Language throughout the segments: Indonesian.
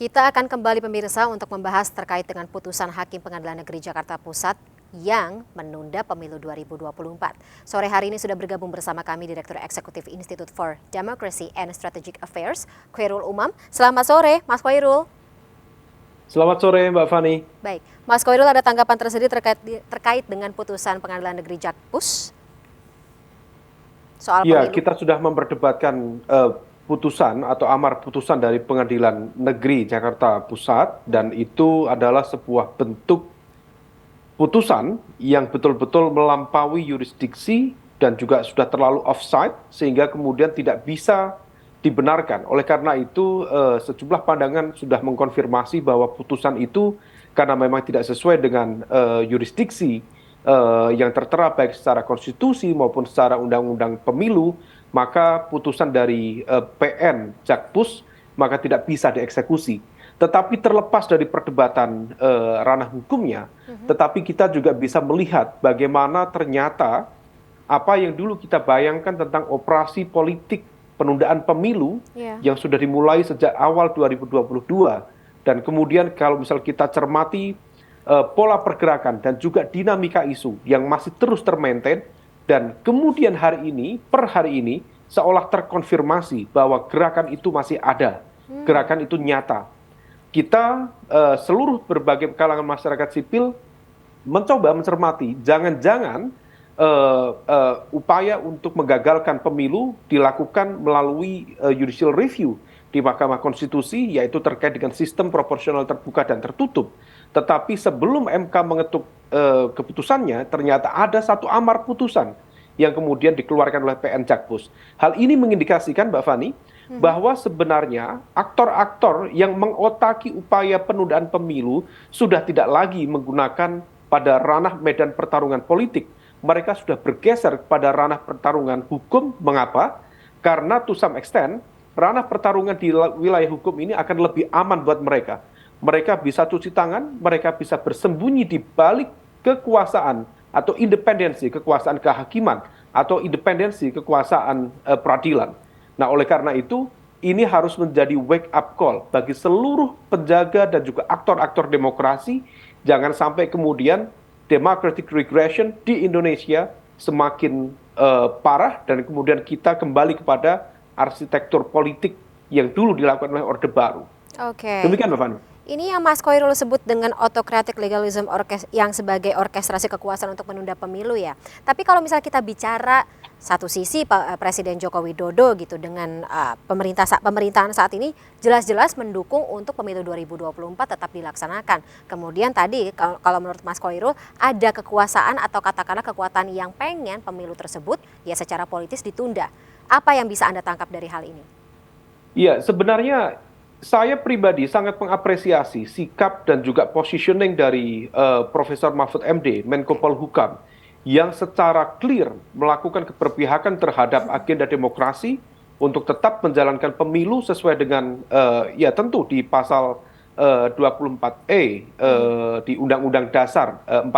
Kita akan kembali pemirsa untuk membahas terkait dengan putusan Hakim Pengadilan Negeri Jakarta Pusat yang menunda pemilu 2024. Sore hari ini sudah bergabung bersama kami Direktur Eksekutif Institute for Democracy and Strategic Affairs, Khairul Umam. Selamat sore, Mas Khairul. Selamat sore, Mbak Fani. Baik, Mas Khairul, ada tanggapan tersendiri terkait dengan putusan Pengadilan Negeri Jakpus soal Ya, pemilu? kita sudah memperdebatkan putusan atau amar putusan dari Pengadilan Negeri Jakarta Pusat, dan itu adalah sebuah bentuk putusan yang betul-betul melampaui yurisdiksi dan juga sudah terlalu offside sehingga kemudian tidak bisa dibenarkan. Oleh karena itu, sejumlah pandangan sudah mengkonfirmasi bahwa putusan itu karena memang tidak sesuai dengan yurisdiksi yang tertera baik secara konstitusi maupun secara undang-undang pemilu, maka putusan dari PN Jakpus maka tidak bisa dieksekusi. Tetapi terlepas dari perdebatan ranah hukumnya, tetapi kita juga bisa melihat bagaimana ternyata apa yang dulu kita bayangkan tentang operasi politik penundaan pemilu Ya. yang sudah dimulai sejak awal 2022, dan kemudian kalau misal kita cermati pola pergerakan dan juga dinamika isu yang masih terus termaintain, dan kemudian per hari ini seolah terkonfirmasi bahwa gerakan itu masih ada, gerakan itu nyata. Kita seluruh berbagai kalangan masyarakat sipil mencoba mencermati jangan-jangan upaya untuk menggagalkan pemilu dilakukan melalui judicial review di Mahkamah Konstitusi, yaitu terkait dengan sistem proporsional terbuka dan tertutup. Tetapi sebelum MK mengetuk keputusannya, ternyata ada satu amar putusan yang kemudian dikeluarkan oleh PN Jakpus. Hal ini mengindikasikan, Mbak Fani, bahwa sebenarnya aktor-aktor yang mengotaki upaya penundaan pemilu sudah tidak lagi menggunakan pada ranah medan pertarungan politik. Mereka sudah bergeser kepada ranah pertarungan hukum. Mengapa? Karena to some extent, ranah pertarungan di wilayah hukum ini akan lebih aman buat mereka. Mereka bisa cuci tangan, mereka bisa bersembunyi di balik kekuasaan atau independensi kekuasaan kehakiman atau independensi kekuasaan peradilan. Nah, oleh karena itu, ini harus menjadi wake up call bagi seluruh penjaga dan juga aktor-aktor demokrasi. Jangan sampai kemudian democratic regression di Indonesia semakin parah dan kemudian kita kembali kepada arsitektur politik yang dulu dilakukan oleh Orde Baru. Oke. Demikian, Mbak Fani. Ini yang Mas Khairul sebut dengan autocratic legalism yang sebagai orkestrasi kekuasaan untuk menunda pemilu ya. Tapi kalau misalnya kita bicara satu sisi Presiden Joko Widodo gitu dengan pemerintahan saat ini jelas-jelas mendukung untuk pemilu 2024 tetap dilaksanakan. Kemudian tadi kalau menurut Mas Khairul ada kekuasaan atau katakanlah kekuatan yang pengen pemilu tersebut ya secara politis ditunda. Apa yang bisa Anda tangkap dari hal ini? Ya, sebenarnya saya pribadi sangat mengapresiasi sikap dan juga positioning dari Profesor Mahfud MD, Menko Polhukam, yang secara clear melakukan keberpihakan terhadap agenda demokrasi untuk tetap menjalankan pemilu sesuai dengan ya tentu di pasal 24E di Undang-Undang Dasar 45,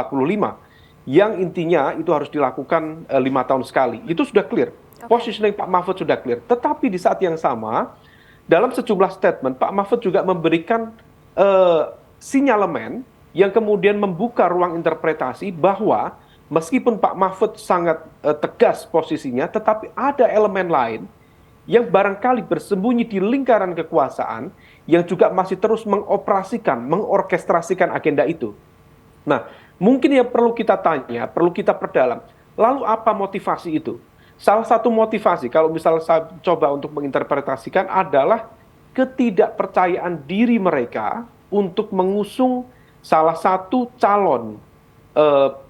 yang intinya itu harus dilakukan 5 tahun sekali. Itu sudah clear. Positioning Pak Mahfud sudah clear. Tetapi di saat yang sama, dalam sejumlah statement, Pak Mahfud juga memberikan sinyalemen yang kemudian membuka ruang interpretasi bahwa meskipun Pak Mahfud sangat tegas posisinya, tetapi ada elemen lain yang barangkali bersembunyi di lingkaran kekuasaan yang juga masih terus mengoperasikan, mengorkestrasikan agenda itu. Nah, mungkin yang perlu kita tanya, perlu kita perdalam, lalu apa motivasi itu? Salah satu motivasi, kalau misalnya saya coba untuk menginterpretasikan, adalah ketidakpercayaan diri mereka untuk mengusung salah satu calon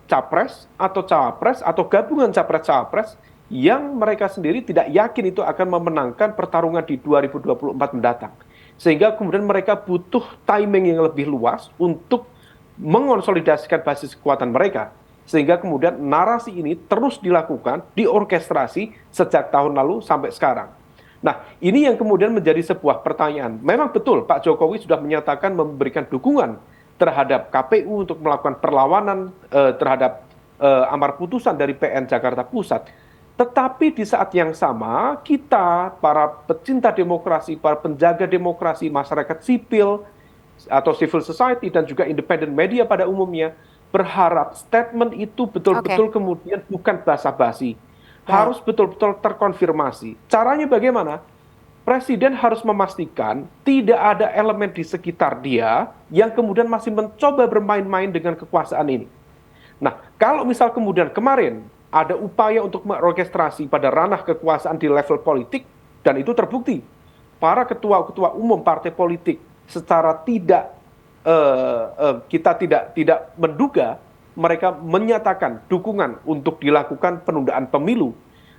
capres atau cawapres atau gabungan capres-cawapres yang mereka sendiri tidak yakin itu akan memenangkan pertarungan di 2024 mendatang. Sehingga kemudian mereka butuh timing yang lebih luas untuk mengonsolidasikan basis kekuatan mereka. Sehingga kemudian narasi ini terus dilakukan, diorkestrasi sejak tahun lalu sampai sekarang. Nah, ini yang kemudian menjadi sebuah pertanyaan. Memang betul Pak Jokowi sudah menyatakan memberikan dukungan terhadap KPU untuk melakukan perlawanan terhadap amar putusan dari PN Jakarta Pusat. Tetapi di saat yang sama, kita, para pecinta demokrasi, para penjaga demokrasi, masyarakat sipil, atau civil society, dan juga independent media pada umumnya, berharap statement itu Oke, betul-betul kemudian bukan basa-basi. baik. Harus betul-betul terkonfirmasi. Caranya bagaimana? Presiden harus memastikan tidak ada elemen di sekitar dia yang kemudian masih mencoba bermain-main dengan kekuasaan ini. Nah, kalau misal kemudian kemarin ada upaya untuk mengorkestrasi pada ranah kekuasaan di level politik, dan itu terbukti, para ketua-ketua umum partai politik secara tidak kita tidak menduga mereka menyatakan dukungan untuk dilakukan penundaan pemilu.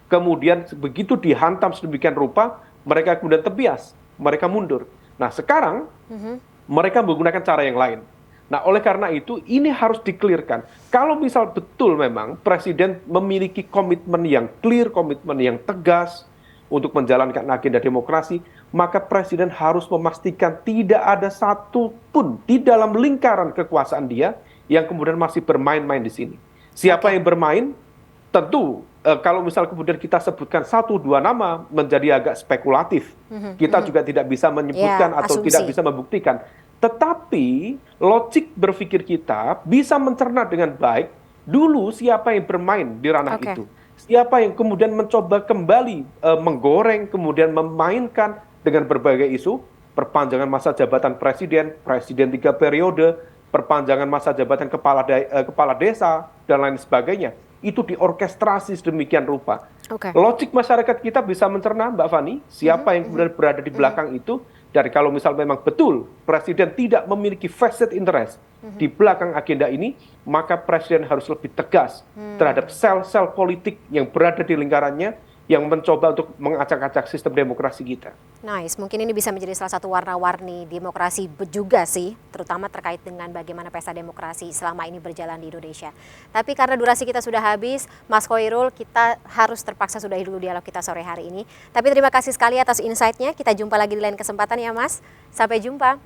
Kemudian begitu dihantam sedemikian rupa, mereka kemudian tebias, mereka mundur. Nah, sekarang Mhm. mereka menggunakan cara yang lain. Nah, oleh karena itu ini harus dikelirkan. Kalau misal betul memang Presiden memiliki komitmen yang clear, komitmen yang tegas untuk menjalankan agenda demokrasi, maka Presiden harus memastikan tidak ada satupun di dalam lingkaran kekuasaan dia yang kemudian masih bermain-main di sini. Siapa Oke. yang bermain? Tentu kalau misal kemudian kita sebutkan satu dua nama menjadi agak spekulatif. Mhm, Kita mhm. juga tidak bisa Ya, menyebutkan atau tidak asumsi. bisa membuktikan. Tetapi logik berpikir kita bisa mencerna dengan baik dulu siapa yang bermain di ranah Oke. itu. Siapa yang kemudian mencoba kembali menggoreng, kemudian memainkan dengan berbagai isu, perpanjangan masa jabatan presiden, presiden 3 periode, perpanjangan masa jabatan kepala desa, dan lain sebagainya. Itu diorkestrasi sedemikian rupa. Oke. Logik masyarakat kita bisa mencerna, Mbak Fani, Mhm, siapa yang mhm, kemudian berada di mhm, belakang itu, dan kalau misal memang betul Presiden tidak memiliki vested interest mhm. di belakang agenda ini, maka Presiden harus lebih tegas terhadap sel-sel politik yang berada di lingkarannya, yang mencoba untuk mengacak-acak sistem demokrasi kita. Nice, mungkin ini bisa menjadi salah satu warna-warni demokrasi juga sih, terutama terkait dengan bagaimana pesta demokrasi selama ini berjalan di Indonesia. Tapi karena durasi kita sudah habis, Mas Khoirul, kita harus terpaksa sudahi dulu dialog kita sore hari ini. Tapi terima kasih sekali atas insight-nya, kita jumpa lagi di lain kesempatan ya Mas. Sampai jumpa.